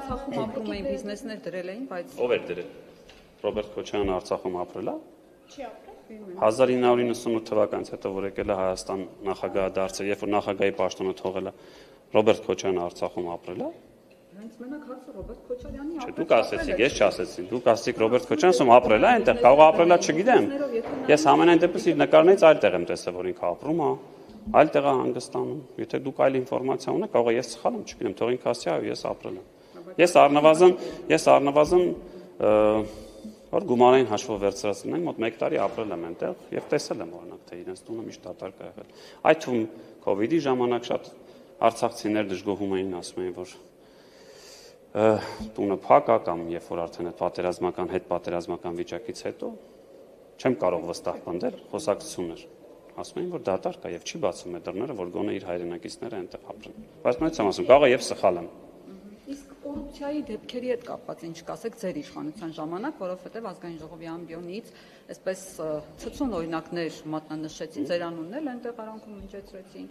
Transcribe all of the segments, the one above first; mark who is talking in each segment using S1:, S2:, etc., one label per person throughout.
S1: Արցախում ապրում էին բիզնեսներ դրել էին, բայց
S2: ով էր դրել։ Ռոբերտ Քոչարյանը Արցախում ապրել է։
S3: Չի ապրել։
S2: 1998 թվականից հետո որ եկել է Հայաստան նախագահ դարձել, երբ որ նախագահի պաշտոնը թողել է, Ռոբերտ Քոչարյանը Արցախում ապրել է։
S1: հենց մենակ հարցը Ռոբերտ Քոչարյանի
S2: Չէ, դուք ասեցիք, ես չասեցի։ Դուք ասեցիք Ռոբերտ Քոչարյանն ապրել է այնտեղ, կարող է ապրել է, չգիտեմ։ Ես ամենայն դեպս իր նկարներից այլտեղ եմ տեսել, որ ինքը ապրում է, այլտեղ է հանգստանում։ Եթե դուք այլ ինֆորմացիա ունեք, կարող է ես սխալ եմ, չգիտեմ, թող ինքը ասի, այո, ես ապրել եմ։ Ես առնվազն որ գումարային հաշվով վերցրած լինենք, մոտ 1 տարի ապրել եմ այնտեղ եւ տեսել եմ օրինակ, թե իրենց տունը միշտ դատարկ է եղել։ Այդ թվում COVID-ի ժամանակ շատ արցախցիներ դժգոհում էին, ասում էին, որ տունը փակ է կամ երբ որ արդեն այդ պատերազմական հետ պատերազմական վիճակից հետո չեմ կարող վստահ պնդել, խոսակցություններ ասում էին, որ դատարկ է եւ չի բացում այդ դռները, որ գոնե իր հայրենակիցները այնտեղ ապրեն։ Բայց նույնիսկ եմ ասում, կարող է եւ սխալ եմ։
S1: Իսկ կոռուպցիայի դեպքերի հետ կապված ինչ կասեք ձեր իշխանության ժամանակ, որովհետև ազգային ժողովի ամբիոնից այսպես ցցուն օրինակներ մատնանշեցին, ձեր անունն էլ այնտեղ արանքում հնչեցրեցին։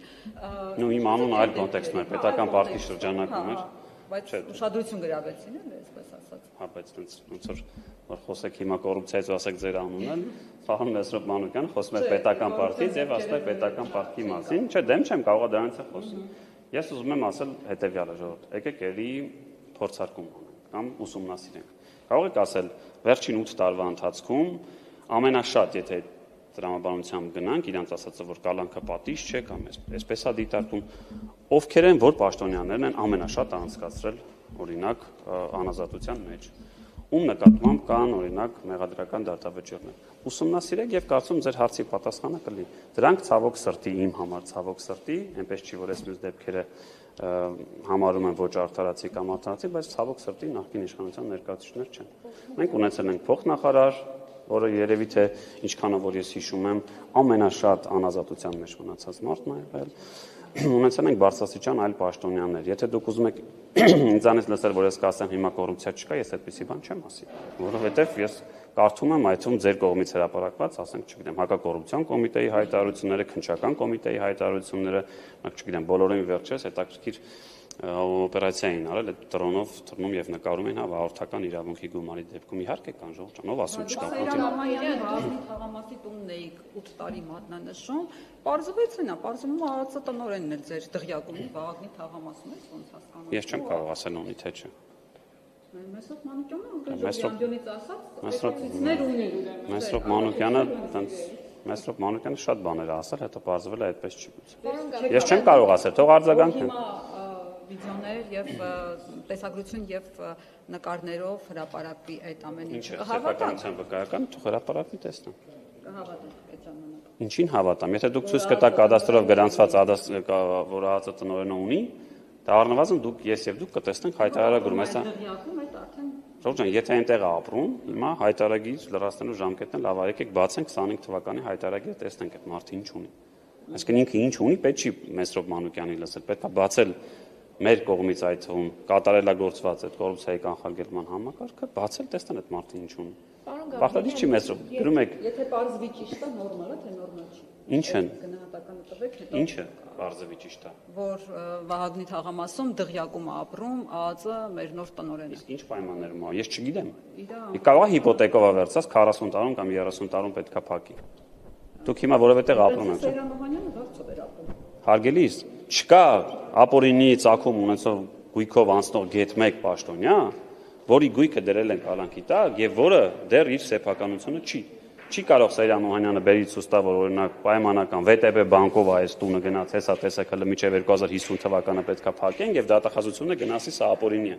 S2: Նու իմ անունը այլ կոնտեքստում էր, պետական պարտի շրջանակում էր։
S1: Բայց ուշադրություն գրավեցին էլ, այսպես ասած։
S2: Հա, բայց ոնց որ խոսեք հիմա կոռուպցիայից ու ասեք ձեր անունն էլ, Վահան Մեսրոպ Մանուկյանը խոսում է պետական պարտից եւ ասում է պետական պարտի մասին։ Չէ, դեմ չեմ, կարող է դրանից է խոսում։ Ես ուզում եմ ասել հետեւյալը, ժողովուրդ, եկեք էլի փորձարկում անենք կամ ուսումնասիրենք։ Կարող եք ասել վերջին 8 տարվա ընթացքում ամենաշատ, եթե տրամաբանությամբ գնանք, իրանց ասածը որ կալանքը պատիժ չէ կամ այսպես է դիտարկում, ովքեր են որ պաշտոնյաներն են ամենաշատ անցկացրել օրինակ անազատության մեջ։ Ում նկատմամբ կան օրինակ մեղադրական դատավճիռներ։ Ուսումնասիրեք եւ կարծում ձեր հարցի պատասխանը կլինի։ Դրանք ցավոք սրտի իմ համար ցավոք սրտի, այնպես չի որ այս մյուս դեպքերը համարում են ոչ արդարացի կամ արդարացի, բայց ցավոք սրտի նախկին իշխանության ներկայացուցիչներ չեն։ Մենք ունեցել ենք փոխնախարար, որը երևի թե ինչքանով որ ես հիշում եմ, ամենաշատ անազատության մեջ մնացած մարդն է եղել։ Ունեցել ենք բարձրաստիճան այլ պաշտոնյաներ։ Եթե դուք ուզում եք ինձանից լսել, որ ես կասեմ հիմա կոռուպցիա չկա, ես այդպիսի բան չեմ ասի, որովհետև ես կարծում եմ այդ թվում ձեր կողմից հրապարակված, ասենք, չգիտեմ, հակակոռուպցիոն կոմիտեի հայտարարությունները, քննչական կոմիտեի հայտարարությունները, չգիտեմ, բոլորին վերջերս հետաքրքիր օպերացիա էին արել, այդ դրոնով թռնում եւ նկարում են հաղորդական իրավունքի գումարի դեպքում իհարկե կան ժողովուրդ, ով ասում չկա։
S1: Ռահմանյանը թաղամասի տունն էիք 8 տարի մատնանշում, պարզվեց նա, պարզվում է ԱԱՑ տնօրենն էլ ձեր դղյակունի Վաղագնի թաղամասում է, ոնց հասկանում։
S2: Ես չեմ կարող ասել ունի թե չէ։
S1: Մեսրոպ Մանուկյանից ասած, ունի։
S2: Մեսրոպ Մանուկյանը Մեսրոպ Մանուկյանը շատ բաներ է ասել, հետո պարզվել է այդպես չի բացել։ Ես չեմ կարող ասել, թող արձագանքեն։
S1: Վիդեոներ եւ տեսագրություն եւ նկարներով հրապարակվի այդ ամեն ինչը։
S2: Հավատացիության վկայական թող հրապարակվի տեսնեմ։
S1: Կհավատաք այդ ժամանակ։
S2: Ինչին հավատամ, եթե դուք ցույց կտաք կադաստրով գրանցված որ ԱԱՑ տնօրենը ունի, դա առնվազն դուք ես եւ դուք կտեսնենք հայտարարագրում, այսա։ Ժողովուրդ, եթե այնտեղ է ապրում, հիմա հայտարարագիր լրացնելու ժամկետն լավ, եկեք բացենք 25 թվականի հայտարարագիրը, տեսնենք այդ մարդը ինչ ունի։ Այսինքն ինքը ինչ ունի, պետք չի Մեսրոպ Մանուկյանի լսել, պետք է բացել մեր կողմից այդ թվում կատարելագործված այդ կոռուպցիայի կանխարգելման համակարգը, բացել տեսնեն այդ մարդը ինչ ունի։ Բախտալի չի Մեսրոպ, գրում եք։
S1: Եթե պարզվի ճիշտ է, նորմալ է, թե նորմալ չի։
S2: Ինչ են։
S1: Գնահատականը տվեք, հետո։
S2: Ինչը պարզվի ճիշտ է։
S1: Որ Վահագնի թաղամասում դղյակում է ապրում, ԱԱԾ մեր նոր տնօրենը։
S2: Իսկ ինչ պայմաններում է, ես չգիտեմ։ Կարող է հիպոթեկով վերցած 40 տարում կամ 30 տարում պետքա փակի։ Դուք հիմա որևէ տեղ ապրում եք։
S1: Սերան Օհանյանը բարձր էր ապրում։
S2: Հարգելիս, չկա ապօրինի ծագում ունեցող գույքով անցնող գետ 1 պաշտոնյա, որի գույքը դրել են կալանքի տակ եւ որը դեռ իր սեփականությունը չի կարող Սերան Օհանյանը բերի ցույց տա, որ օրինակ պայմանական ՎՏԲ բանկով այս տունը գնաց, հեսա տեսակ հələ միջև 2050 թվականը պետքա փակեն եւ դատախազությունը գնացի սա ապօրինի է։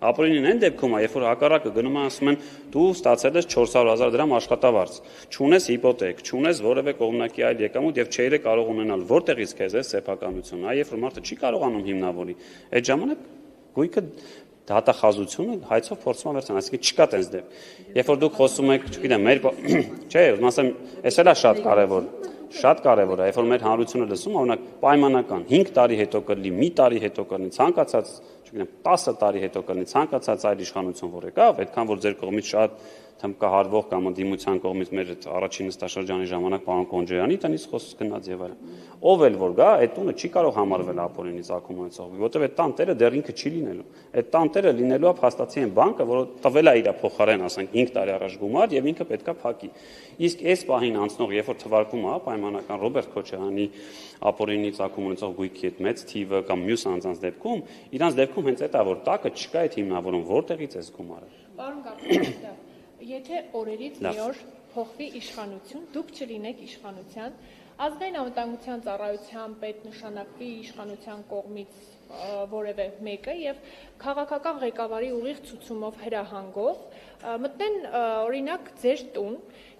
S2: Ապօրինին այն դեպքում է, երբ որ հակառակը գնում է ասում են դու ստացել ես 400,000 դրամ աշխատավարձ, չունես հիպոթեք, չունես որևէ կողմնակի այլ եկամուտ եւ չէիր կարող ունենալ, որտեղից քեզ է սեփականությունը, այ երբ որ մարդը չի կարողանում հիմնավորի, այդ ժամանակ գույքը դատախազությունը հայցով փորձում է վերցնել, այսինքն չկա տես դեպք։ Երբ որ դուք խոսում եք, չգիտեմ, մեր չէ, ուզում ասեմ, էս էլ է շատ կարևոր։ Շատ կարևոր է, երբ որ մեր հանրությունը լսում, օրինակ պայմանական 5 տարի հետո կլինի, մի տարի հետո կլինի, ցանկացած, չգիտեմ, 10 տարի հետո կլինի, ցանկացած այլ իշխանություն որ եկավ, այդքան որ ձեր կողմից շատ թմկահարվող կամ ընդդիմության կողմից մեր առաջին նստաշրջանի ժամանակ պարոն Կոնջոյանի տնից խոսք գնաց եւ այլն։ Ով էլ որ գա, այդ տունը չի կարող համարվել ապօրինի ծագում ունեցող, որովհետեւ այդ տան տերը դեռ ինքը չի լինելու։ Այդ տան տերը լինելու է փաստացի այն բանկը, որը տվել է իր փոխարեն, ասենք 5 տարի առաջ գումար եւ ինքը պետքա փակի։ Իսկ այս պահին անցնող, երբ որ թվարկում է պայմանական Ռոբերտ Քոչարյանի ապօրինի ծագում ունեցող գույքի հետ մեծ թիվը կամ մյուս անձանց դեպքում, իրանց դեպքում հենց այդ է որ տակը չկա այդ հիմնավորում, որտեղից էս գումարը։
S3: Պարոն Գաբրիելյան, եթե օրերից մի օր փոխվի իշխանություն, դուք չլինեք իշխանության, ազգային անվտանգության ծառայության պետ նշանակվի իշխանության կողմից որևէ մեկը եւ քաղաքական ղեկավարի ուղիղ ցուցումով հրահանգով մտնեն օրինակ ձեր տուն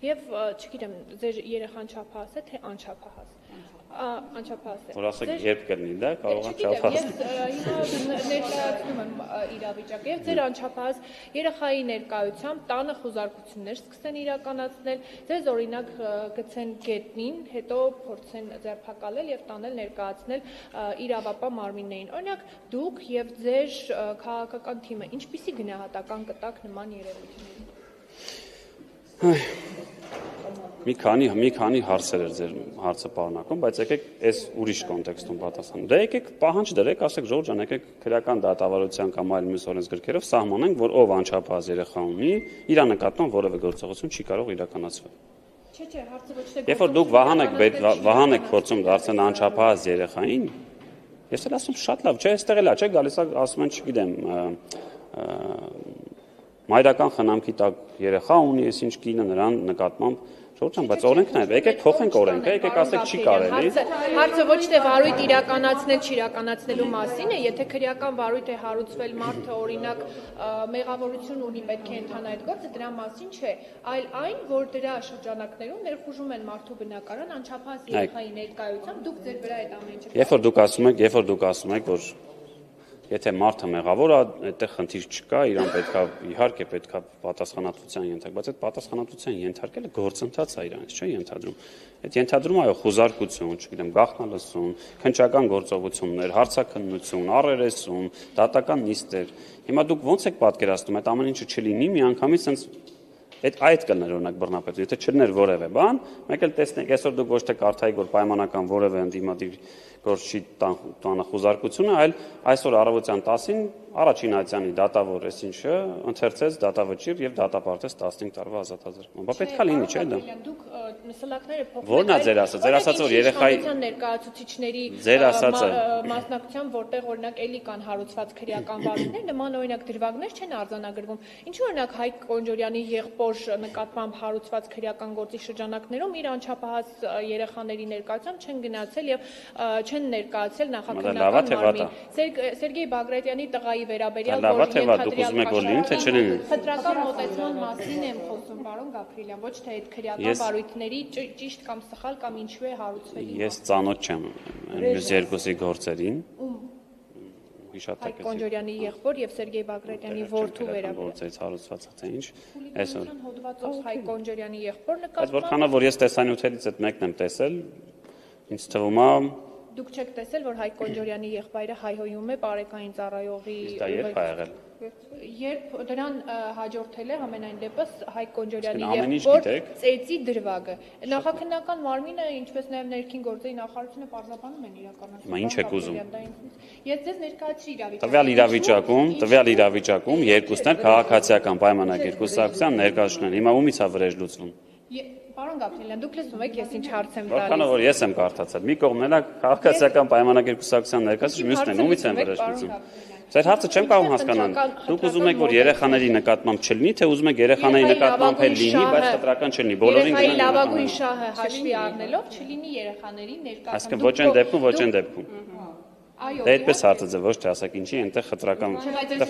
S3: եւ չգիտեմ ձեր երեխան չափահաս է թե անչափահաս անչափահաս է
S2: որ ասեք երբ կլինի դա կարող է չափահաս
S3: հիմա ներկայացնում եմ իրավիճակը եւ ձեր անչափահաս երեխայի ներկայությամբ տանը խոզարկություններ սկսեն իրականացնել ձեզ օրինակ գցեն գետնին հետո փորձեն ձերբակալել եւ տանել ներկայացնել իրավապահ մարմիններին օրինակ դուք եւ ձեր քաղաքական թիմը ինչպիսի գնահատական կտակ նման երևույթներին
S2: Մի քանի հարցեր էր ձեր հարցը պարունակում, բայց եկեք այս ուրիշ կոնտեքստում պատասխանենք։ Դե եկեք պահանջ դրեք, ասեք Ժորժ ջան, եկեք քրեական դատավարության կամ այլ մյուս օրենսգրքերով սահմանենք, որ ով անչափահաս երեխա ունի, իր նկատմամբ որևէ գործողություն չի կարող իրականացվել։
S3: Չէ, հարցը ոչ թե
S2: Երբ որ դուք վահան եք փորձում դարձնել անչափահաս երեխային, ես էլ ասում շատ լավ, չէ, այստեղ էլ է, չէ, գալիս է ասում են, չգիտեմ, մայրական խնամքի տակ երեխա ունի, ես ինչ կինը նրան նկատմամբ Շուրջան, բայց օրենքն է, եկեք փոխենք օրենքը, եկեք ասեք չի կարելի։
S3: Հարցը ոչ թե վարույթ իրականացնել չիրականացնելու մասին է, եթե քրեական վարույթ է հարուցվել մարդը օրինակ մեղավորություն ունի, պետք է ընթանա այդ գործը, դրա մասին չէ, այլ այն, որ դրա շրջանակներում ներխուժում են մարդու բնակարան անչափահաս երեխայի ներկայությամբ, դուք ձեր վրա այդ ամեն ինչը։
S2: Երբ որ դուք ասում եք, որ եթե մարդը մեղավոր է, այդտեղ խնդիր չկա, իրան պետքա իհարկե պետքա պատասխանատվության ենթարկել, բայց այդ պատասխանատվության ենթարկելը գործընթաց է իրանից, չէ՞ ենթադրում։ Այդ ենթադրում այո, խոզարկություն, չգիտեմ, գաղտնալսում, քննչական գործողություններ, հարցաքննություն, առերեսում, դատական նիստեր։ Հիմա դուք ո՞նց եք պատկերացնում, այդ ամեն ինչը չլինի, միանգամից sense այդ կլներ օրինակ բռնապետ, եթե չլներ որևէ բան, մեկ էլ տեսնեք, այսօր դուք ոչ թե կարդայիք, որ պայմանական որևէ ընդդիմադիր գործ չի տանը խոզարկությունը, այլ այսօր առավոտյան 10-ին առաջին այցյանի դատավոր էս ինչը ընթերցեց դատավճիռ եւ դատապարտեց 15 տարվա ազատազրկման։ Բա պետքա լինի, չէ՞ դա։
S3: Դուք նսլակները փոխում եք։
S2: Որն է ձեր ասած, որ երեխայի
S3: ներկայացուցիչների
S2: ձեր ասածը
S3: մասնակցությամբ որտեղ օրինակ էլի կան հարուցված քրեական վարույթներ, նման օրինակ դրվագներ չեն արձանագրվում։ Ինչու օրինակ Հայկ Կոնջորյանի եղբոր նկատմամբ հարուցված քրեական գործի շրջանակներում իր անչափահաս երեխաների ներկայությամբ չեն գնացել եւ չեն ներկայացել նախաքննական մարմին։ Սերգեյ Բագրատյանի տղայի վերաբերյալ խտրական մոտեցման մասին եմ խոսում, պարոն Գաբրիելյան, ոչ թե այդ քրեական վարույթների ճիշտ կամ սխալ կամ ինչու է հարուցվել։
S2: Ես ծանոթ չեմ մյուս երկուսի գործերին։
S3: Հայկ Կոնջորյանի եղբոր եւ Սերգեյ Բագրատյանի որդու վերաբերյալ։
S2: Գործից հարուցված թե ինչ։
S3: Այսօր հոդվածով Հայկ Կոնջորյանի եղբոր նկատմամբ։
S2: Բայց որքանով որ ես տեսանյութերից այդ մեկն եմ տեսել, ինձ թվում է
S3: Դուք չեք տեսել, որ Հայկ Կոնջորյանի եղբայրը հայհոյում է բարեկային ծառայողի
S2: երբ է եղել։
S3: Երբ դրան հաջորդել է ամենայն դեպս Հայկ Կոնջորյանի եղբոր ծեծի դրվագը։ Նախաքննական մարմինը, ինչպես նաև ներքին գործերի նախարարությունը պարզաբանում են իրականացնում։
S2: Հիմա ինչ եք ուզում։
S3: Ես ձեզ ներկայացրի
S2: Տվյալ իրավիճակում երկուսն էլ քաղաքացիական պայմանագիր կուսակցության ներկայացնում են։ Հիմա ումից է վրեժ լուծվում։
S3: Պարոն Գաբրիելյան, դուք լսում եք, ես ինչ հարց եմ տալիս։
S2: Որքանով որ ես եմ կարդացել, մի կողմն է քաղաքացիական պայմանագիր կուսակցության ներկայացուցիչ, մյուսն է ումից են վրեժ լուծում։ Ձեր հարցը չեմ կարող հասկանալ։ Դուք ուզում եք, որ երեխաների նկատմամբ չլինի, թե ուզում եք երեխաների նկատմամբ էլ լինի, բայց խտրական չլինի։ Բոլորին
S3: գնան լավագույն շահը հաշվի առնելով չլինի երեխաների ներկայացում։
S2: Այսինքն ոչ այն դեպքում, ոչ այն դեպքում։ Դա այդպես հարցը ձեւ ոչ թե ասեք ինչի այնտեղ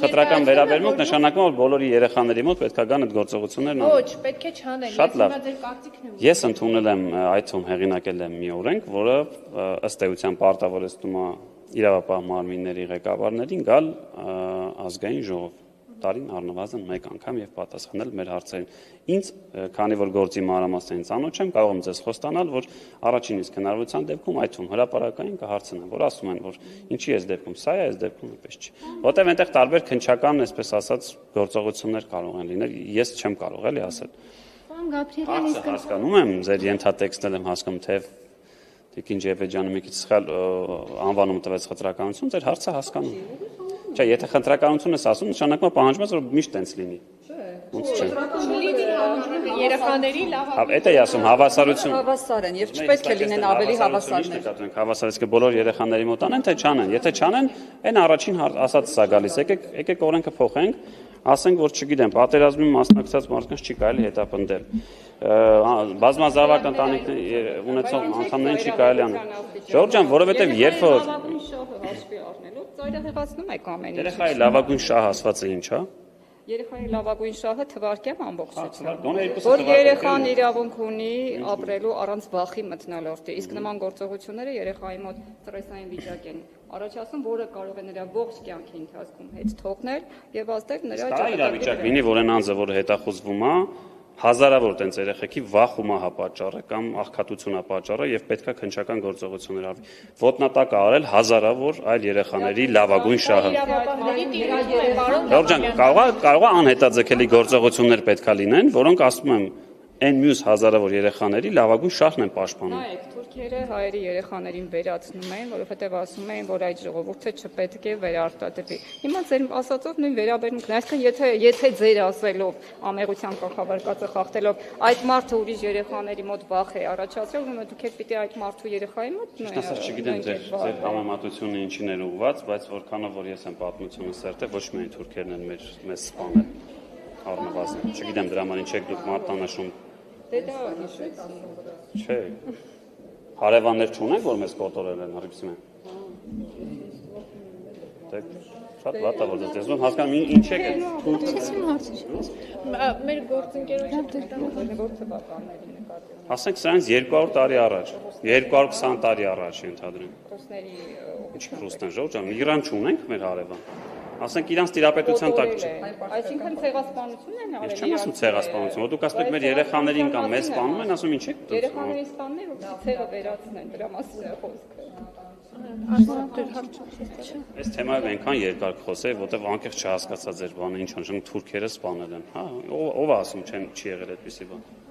S2: խտրական վերաբերմունք նշանակում որ բոլորի երեխաների մոտ պետք է գան այդ գործողություններն անեն։
S3: Ոչ, պետք է չանեն։ Ես հիմա ձեր կարծիքն եմ։
S2: Ես ընդունել եմ այդ թվում հեղինակել եմ մի օրենք, որը ըստ էության պարտավորեցնում է իրավապահ մարմինների ղեկավարներին գալ ազգային ժողով։ տարին առնվազն մեկ անգամ եւ պատասխանել մեր հարցերին։ Ինձ, քանի որ գործի մանրամասներին ծանոթ չեմ, կարող եմ ձեզ խոստանալ, որ առաջին իսկ հնարավորության դեպքում այդ թվում հրապարակային կհարցնեմ, որ ասում են, որ ինչի էս դեպքում սա է, այս դեպքում այդպես չի։ Որտեւ այնտեղ տարբեր քննչական, այսպես ասած, գործողություններ կարող են լինել, ես չեմ կարող էլի ասել։
S4: Պարոն Գաբրիելյան, իսկ
S2: Հասկանում եմ, ձեր ենթատեքստն եմ հասկանում, թե Տիկին Ջեվեջյանը մի քիչ սխալ անվանում տվեց խնդրականություն, ձեր հարցը հասկանում։ Չէ, եթե խնդրականություն ես ասում, նշանակում է պահանջում ես, որ միշտ տենց լինի։ Ոնց չէ։
S3: Երեխաների լավ
S2: Այդ է ասում, հավասարություն։
S1: Հավասար են եւ չպետք է լինեն ավելի հավասարներ։
S2: Հավասարից բոլոր երեխաների մոտ անեն, թե չանեն։ Եթե չանեն, այն առաջին ասածս է գալիս։ Եկեք օրենքը փոխենք, ասենք, որ չգիտեմ, պատերազմի մասնակցած մարդկանց չի կարելի հետապնդել։ Բազմազավակ ընտանիքներ ունեցող անդամներին չի կարելի անել։ Ժողովուրդ ջան, որովհետև երբ որ
S1: լավագույն շահը հաշվի առնելով ծայրահեղացնում եք ամեն ինչ։
S2: երեխայի լավագույն շահ ասվածը ինչ է։
S1: Երեխայի լավագույն շահը թվարկեմ ամբողջությամբ,
S2: Գոնե երկուսը
S1: որ
S2: թվարկեք,
S1: երեխան իրավունք ունի ապրելու առանց վախի մթնոլորտի, իսկ նման գործողությունները երեխայի մոտ ստրեսային վիճակ են առաջացնում, որը կարող է նրա ողջ կյանքի ընթացքում հետ թողնել եւ ազդել նրա
S2: Դա իրավիճակ լինի, որ այն անձը, որը հետախուզվում է, հազարավոր տենց երեխեքի վախում է պատճառը կամ աղքատություն է պատճառը եւ պետքա քննչական գործողություններ արվի։ Ոտնատակ արել հազարավոր այլ երեխաների լավագույն շահը։
S3: իրավապահների տիրույթում է, պարոն
S2: Ժողովուրդ ջան, կարող է անհետաձգելի գործողություններ պետքա լինեն, որոնք ասում եմ այն մյուս հազարավոր երեխաների լավագույն շահն են պաշտպանում։
S1: Նայեք, թուրքերը հայերի երեխաներին վերացնում են, որովհետև ասում են, որ այդ ժողովուրդը չպետք է վերարտադրվի։ Հիմա ձեր ասածով նույն վերաբերմունքն, այսինքն եթե ձեր ասելով ամեղության կարգավարկածը խախտելով այդ մարդը ուրիշ երեխաների մոտ վախ է առաջացրել, ուրեմն դուք եք պիտի այդ մարդու երեխայի մոտ
S2: Ասած չգիտեմ ձեր համեմատությունը ինչին էր ուղղված, բայց որքանով որ ես եմ պատմությունը սերտել, ոչ միայն թուրքերն են մեզ սպանել առնվազն։ Չգիտեմ դրա համար ինչ եք դուք մատնանշում։
S1: Դե դա հիշեց։
S2: Չէ։ Հարևաններ չունենք, որ մեզ կոտորել են, հրիպսում են։ Դե շատ վատ է որ դες տեսնում, հասկանում ինչ եք այդ։
S4: Չեսին հարցը չի։
S3: մեր գործընկերության
S1: Որ թվականների նկատի
S2: Ասենք սրանց 200 տարի առաջ, 220 տարի առաջ ընդհանրեն։
S1: ռուսների
S2: Ինչ ռուսներ ժողովուրդ ջան, Իրան չունենք մեր հարևան։ Ասենք իրանց տիրապետության տակ չէ։
S1: Այսինքն ցեղասպանությունն են արել։
S2: Ես չեմ ասում ցեղասպանություն, որ դուք ասում եք մեր երեխաներին կամ մեզ սպանում են, ասում ինչ եք դուք։
S1: Երեխաների սպանն է, որ ցեղը վերացնեն, դրա մասին է խոսքը։
S2: Այս թեմայով այնքան երկար կխոսեի, որտեվ անկեղծ չհասկացա ձեր բանը ինչ նշանակում թուրքերը սպանել են։ Հա, ով է ասում չի եղել այդպիսի բան։